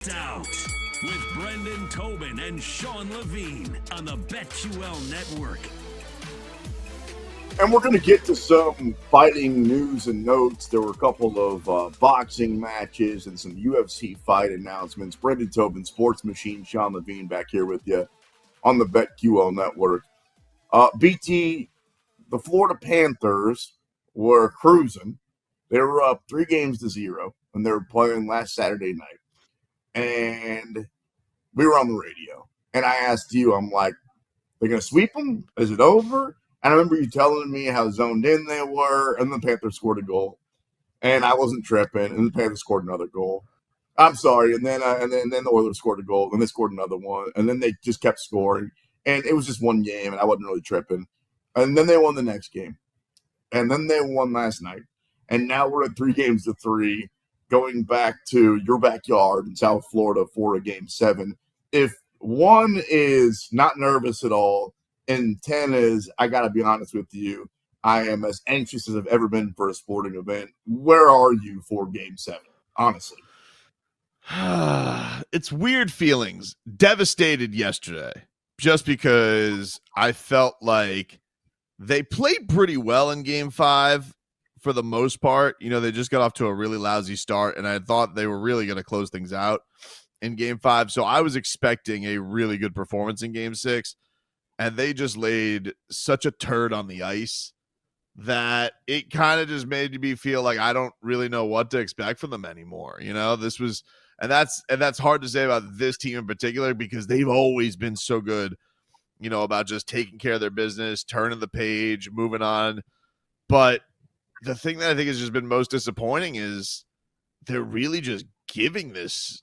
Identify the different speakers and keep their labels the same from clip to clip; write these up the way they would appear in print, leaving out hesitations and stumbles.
Speaker 1: Out with Brendan Tobin and Sean Levine on the BetQL network.
Speaker 2: And we're going to get to some fighting news and notes. There were a couple of boxing matches and some UFC fight announcements. Brendan Tobin, Sports Machine, Sean Levine back here with you on the BetQL network. BT, the Florida Panthers were cruising. They were up 3-0, and they were playing last Saturday night. And we were on the radio. And I asked you, I'm like, they're going to sweep them? Is it over? And I remember you telling me how zoned in they were, and the Panthers scored a goal. And I wasn't tripping, and the Panthers scored another goal. I'm sorry, and then the Oilers scored a goal, and they scored another one, and then they just kept scoring. And it was just one game, and I wasn't really tripping. And then they won the next game. And then they won last night. And now we're at 3-3, going back to your backyard in South Florida for a Game 7. If 1 is not nervous at all, and 10 is, I got to be honest with you, I am as anxious as I've ever been for a sporting event. Where are you for Game 7, honestly?
Speaker 3: It's weird feelings. Devastated yesterday, just because I felt like they played pretty well in Game 5 for the most part. You know, they just got off to a really lousy start, and I thought they were really going to close things out in Game 5. So I was expecting a really good performance in Game 6. And they just laid such a turd on the ice that it kind of just made me feel like I don't really know what to expect from them anymore. You know, that's hard to say about this team in particular, because they've always been so good, you know, about just taking care of their business, turning the page, moving on. But the thing that I think has just been most disappointing is they're really just giving this.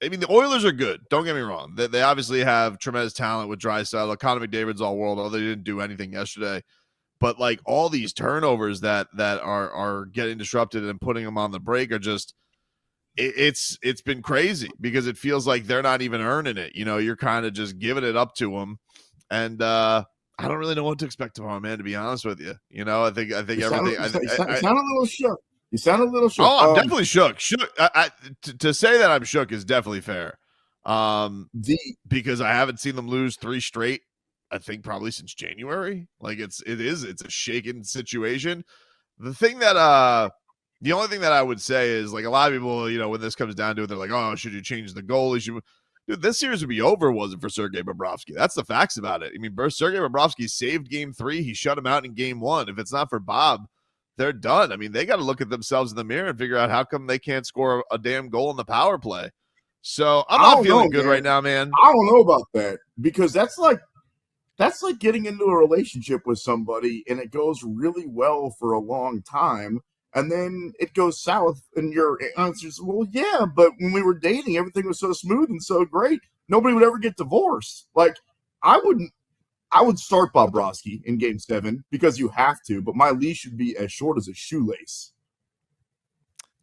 Speaker 3: I mean, the Oilers are good. Don't get me wrong. They obviously have tremendous talent with Draisaitl. Connor McDavid's all world, although they didn't do anything yesterday. But like all these turnovers that are getting disrupted and putting them on the break are just it's been crazy, because it feels like they're not even earning it. You know, you're kind of just giving it up to them, and I don't really know what to expect tomorrow, man. To be honest with you, you know, I think
Speaker 2: You
Speaker 3: everything.
Speaker 2: sound a little shook. You sound a little shook.
Speaker 3: Oh, I'm definitely shook. To say that I'm shook is definitely fair. Because I haven't seen them lose 3 straight, I think probably since January. Like it's a shaken situation. The only thing that I would say is, like, a lot of people, you know, when this comes down to it, they're like, oh, should you change the goalie? Dude, this series would be over wasn't for Sergei Bobrovsky. That's the facts about it. I mean, Sergei Bobrovsky saved Game 3. He shut him out in Game 1. If it's not for Bob, they're done. I mean, they got to look at themselves in the mirror and figure out how come they can't score a damn goal in the power play. So I'm not feeling good right now, man.
Speaker 2: I don't know about that, because that's like getting into a relationship with somebody and it goes really well for a long time, and then it goes south, and your answer is, well, yeah, but when we were dating, everything was so smooth and so great. Nobody would ever get divorced. Like, I would start Bobrovsky in Game 7 because you have to, but my leash should be as short as a shoelace.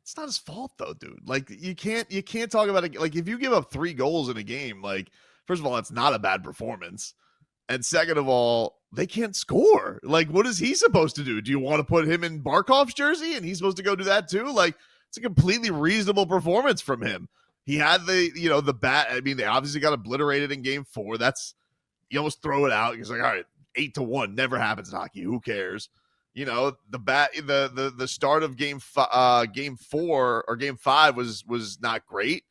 Speaker 3: It's not his fault though, dude. Like, you can't talk about it. Like, if you give up 3 goals in a game, like, first of all, that's not a bad performance. And second of all, they can't score. Like, what is he supposed to do? Do you want to put him in Barkov's jersey and he's supposed to go do that too? Like, it's a completely reasonable performance from him. He had the bat. I mean, they obviously got obliterated in Game 4. You almost throw it out. He's like, all right, 8-1 never happens in hockey. Who cares? You know, the start of Game 4 or Game 5 was not great,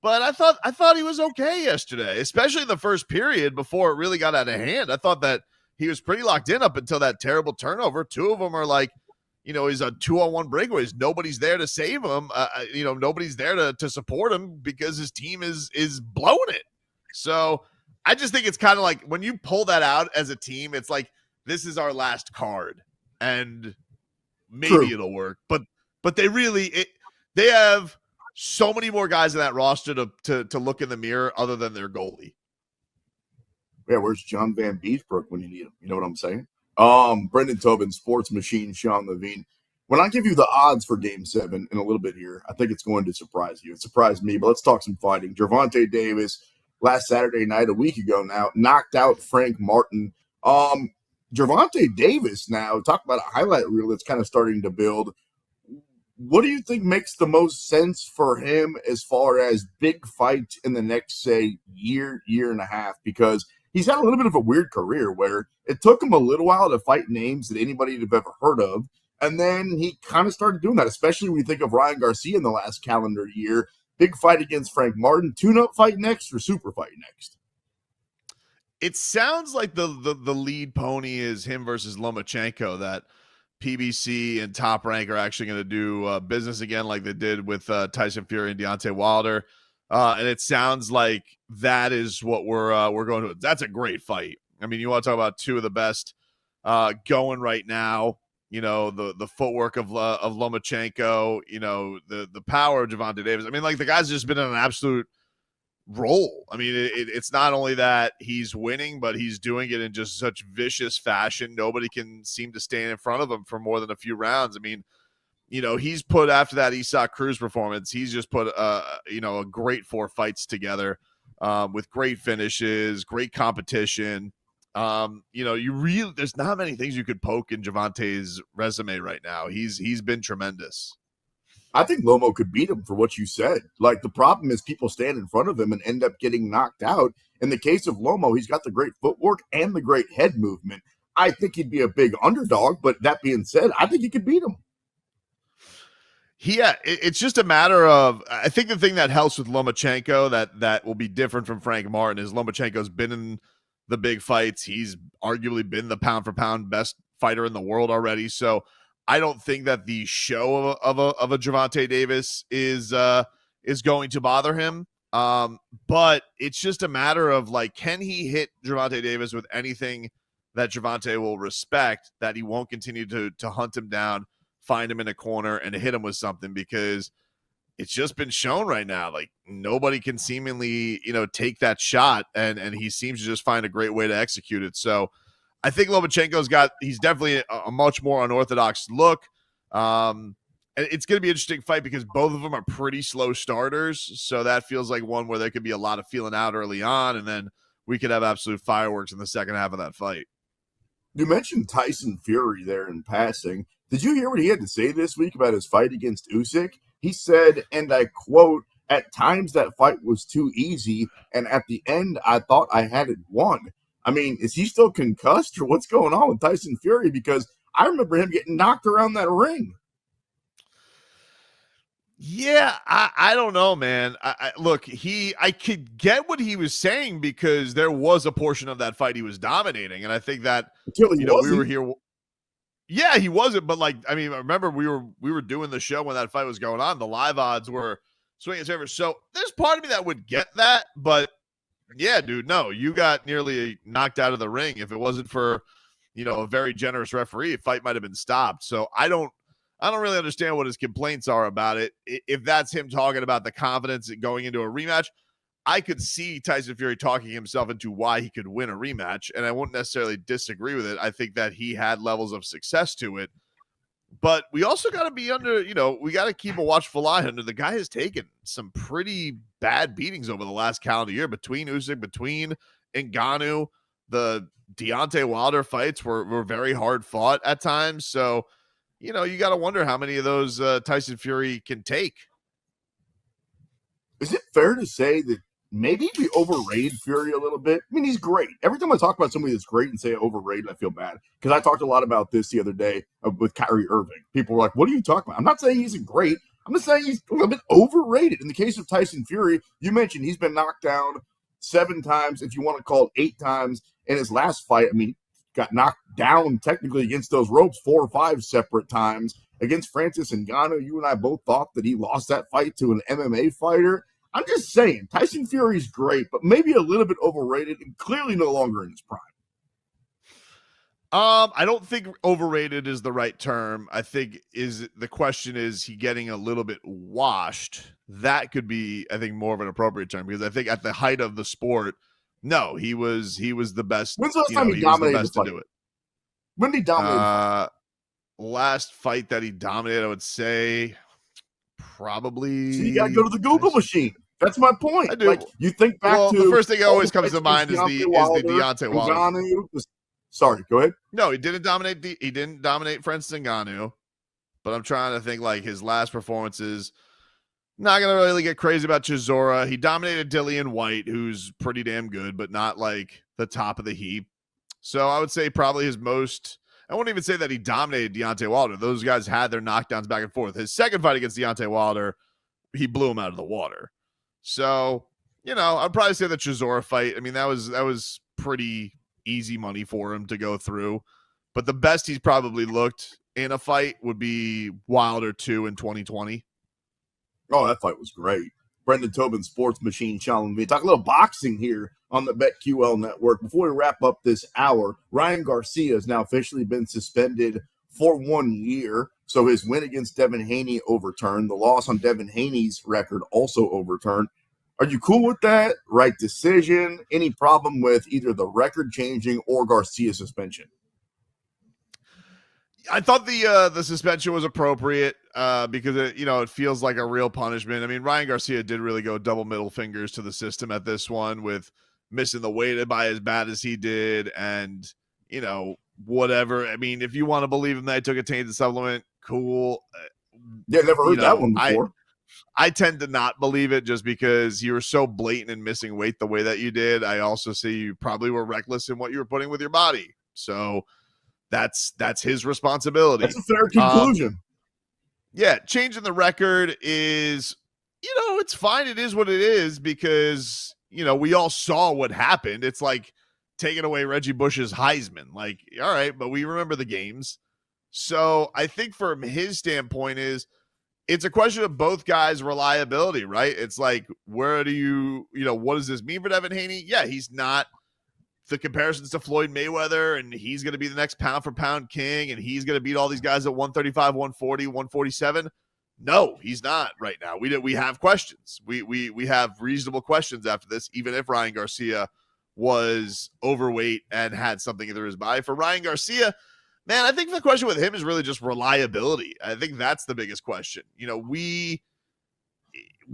Speaker 3: but I thought he was okay yesterday, especially in the first period before it really got out of hand. I thought that he was pretty locked in up until that terrible turnover. 2 of them are like, you know, he's a 2-on-1 breakaways. Nobody's there to save him. You know, nobody's there to support him because his team is blowing it. So I just think it's kind of like when you pull that out as a team, it's like, this is our last card, and maybe it'll work. But they have so many more guys in that roster to look in the mirror other than their goalie.
Speaker 2: Yeah, where's John Van Beesbrook when you need him? You know what I'm saying? Brendan Tobin, Sports Machine, Sean Levine. When I give you the odds for Game 7 in a little bit here, I think it's going to surprise you. It surprised me, but let's talk some fighting. Gervonta Davis, last Saturday night, a week ago now, knocked out Frank Martin. Gervonta Davis now, talk about a highlight reel that's kind of starting to build. What do you think makes the most sense for him as far as big fights in the next, say, year and a half? Because he's had a little bit of a weird career where it took him a little while to fight names that anybody would have ever heard of. And then he kind of started doing that, especially when you think of Ryan Garcia in the last calendar year. Big fight against Frank Martin, tune-up fight next or super fight next?
Speaker 3: It sounds like the lead pony is him versus Lomachenko, that PBC and Top Rank are actually going to do business again like they did with Tyson Fury and Deontay Wilder. And it sounds like that is what we're going to. That's a great fight. I mean, you want to talk about two of the best going right now. You know, the footwork of Lomachenko, you know, the power of Gervonta Davis. I mean, like, the guy's just been in an absolute roll. I mean, it's not only that he's winning, but he's doing it in just such vicious fashion. Nobody can seem to stand in front of him for more than a few rounds. I mean, you know, he's put, after that Isak Cruz performance, he's just put you know, a great 4 fights together with great finishes, great competition. You know, there's not many things you could poke in Gervonta's resume right now. He's been tremendous.
Speaker 2: I think Lomo could beat him for what you said. Like, the problem is people stand in front of him and end up getting knocked out. In the case of Lomo, he's got the great footwork and the great head movement. I think he'd be a big underdog, but that being said, I think he could beat him.
Speaker 3: Yeah, it's just a matter of, I think the thing that helps with Lomachenko that will be different from Frank Martin is Lomachenko's been in the big fights. He's arguably been the pound for pound best fighter in the world already. So I don't think that the show of a Gervonta Davis is going to bother him. But it's just a matter of, like, can he hit Gervonta Davis with anything that Gervonta will respect, that he won't continue to hunt him down, find him in a corner, and hit him with something, because it's just been shown right now, like, nobody can seemingly, you know, take that shot, and he seems to just find a great way to execute it. So I think he's definitely a much more unorthodox look. And it's going to be an interesting fight because both of them are pretty slow starters. So that feels like one where there could be a lot of feeling out early on, and then we could have absolute fireworks in the second half of that fight.
Speaker 2: You mentioned Tyson Fury there in passing. Did you hear what he had to say this week about his fight against Usyk? He said, and I quote, "At times that fight was too easy, and at the end I thought I had it won." I mean, is he still concussed, or what's going on with Tyson Fury? Because I remember him getting knocked around that ring.
Speaker 3: Yeah, I don't know, man. Look, I could get what he was saying, because there was a portion of that fight he was dominating, and I think that,
Speaker 2: Until he
Speaker 3: you know,
Speaker 2: wasn't.
Speaker 3: we were here. Yeah, he wasn't, but, like, I mean, I remember we were doing the show when that fight was going on. The live odds were swinging his favor. So there's part of me that would get that, but yeah, dude, no, you got nearly knocked out of the ring. If it wasn't for, you know, a very generous referee, the fight might have been stopped. So I don't really understand what his complaints are about it. If that's him talking about the confidence going into a rematch, I could see Tyson Fury talking himself into why he could win a rematch, and I wouldn't necessarily disagree with it. I think that he had levels of success to it. But we also got to be under, you know, we got to keep a watchful eye under. The guy has taken some pretty bad beatings over the last calendar year, between Usyk, between Ngannou. The Deontay Wilder fights were very hard fought at times. So, you know, you got to wonder how many of those Tyson Fury can take.
Speaker 2: Is it fair to say that maybe we overrated Fury a little bit? I mean, he's great. Every time I talk about somebody that's great and say overrated, I feel bad. Because I talked a lot about this the other day with Kyrie Irving. People were like, what are you talking about? I'm not saying he's great. I'm just saying he's a little bit overrated. In the case of Tyson Fury, you mentioned he's been knocked down 7 times, if you want to call it 8 times. In his last fight, I mean, got knocked down technically against those ropes 4 or 5 separate times. Against Francis Ngannou, you and I both thought that he lost that fight to an MMA fighter. I'm just saying, Tyson Fury's great, but maybe a little bit overrated and clearly no longer in his prime.
Speaker 3: I don't think overrated is the right term. I think the question is he getting a little bit washed? That could be, I think, more of an appropriate term, because I think at the height of the sport, no, he was the best.
Speaker 2: When's the last time he dominated the fight?
Speaker 3: To do it.
Speaker 2: When did he dominate?
Speaker 3: Last fight that he dominated, I would say probably.
Speaker 2: So you got to go to the Google machine. That's my point.
Speaker 3: I do.
Speaker 2: Like, you think back to
Speaker 3: the first thing that always comes to mind is the Deontay Wilder.
Speaker 2: Sorry, go ahead.
Speaker 3: No, he didn't dominate Francis Ngannou, but I'm trying to think like his last performances. Not going to really get crazy about Chisora. He dominated Dillian White, who's pretty damn good, but not like the top of the heap. So I would say probably his most, I wouldn't even say that he dominated Deontay Wilder. Those guys had their knockdowns back and forth. His second fight against Deontay Wilder, he blew him out of the water. So, I'd probably say the Chisora fight. I mean, that was pretty easy money for him to go through. But the best he's probably looked in a fight would be Wilder 2 in 2020.
Speaker 2: Oh, that fight was great. Brendan Tobin, Sports Machine, Sean Levine. Talk a little boxing here on the BetQL network. Before we wrap up this hour, Ryan Garcia has now officially been suspended for 1 year. So his win against Devin Haney overturned. The loss on Devin Haney's record also overturned. Are you cool with that? Right decision? Any problem with either the record changing or Garcia's suspension?
Speaker 3: I thought the suspension was appropriate because it feels like a real punishment. I mean, Ryan Garcia did really go double middle fingers to the system at this one with missing the weight by as bad as he did, and whatever. I mean, if you want to believe him that he took a tainted supplement, cool.
Speaker 2: Yeah, never heard that one before.
Speaker 3: I tend to not believe it just because you were so blatant in missing weight the way that you did. I also see you probably were reckless in what you were putting with your body. So that's his responsibility.
Speaker 2: That's a fair conclusion.
Speaker 3: Yeah, changing the record is, it's fine. It is what it is because, we all saw what happened. It's like taking away Reggie Bush's Heisman. Like, all right, but we remember the games. So I think from his standpoint it's a question of both guys' reliability, right? It's like, where do what does this mean for Devin Haney? Yeah, he's not the comparisons to Floyd Mayweather, and he's going to be the next pound for pound king, and he's going to beat all these guys at 135, 140, 147. No, he's not right now. We have questions. We have reasonable questions after this, even if Ryan Garcia was overweight and had something through his body. For Ryan Garcia, man, I think the question with him is really just reliability. I think that's the biggest question. We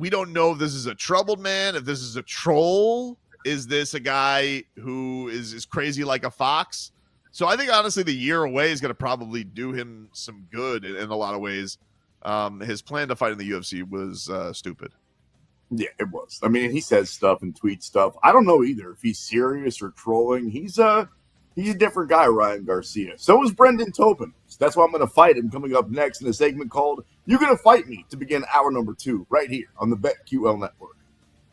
Speaker 3: don't know if this is a troubled man, if this is a troll. Is this a guy who is crazy like a fox? So I think, honestly, the year away is going to probably do him some good in a lot of ways. His plan to fight in the UFC was stupid.
Speaker 2: Yeah, it was. I mean, he says stuff and tweets stuff. I don't know either if he's serious or trolling. He's a different guy, Ryan Garcia. So is Brendan Tobin. So that's why I'm going to fight him coming up next in a segment called You're Going to Fight Me to begin hour number 2 right here on the BetQL Network.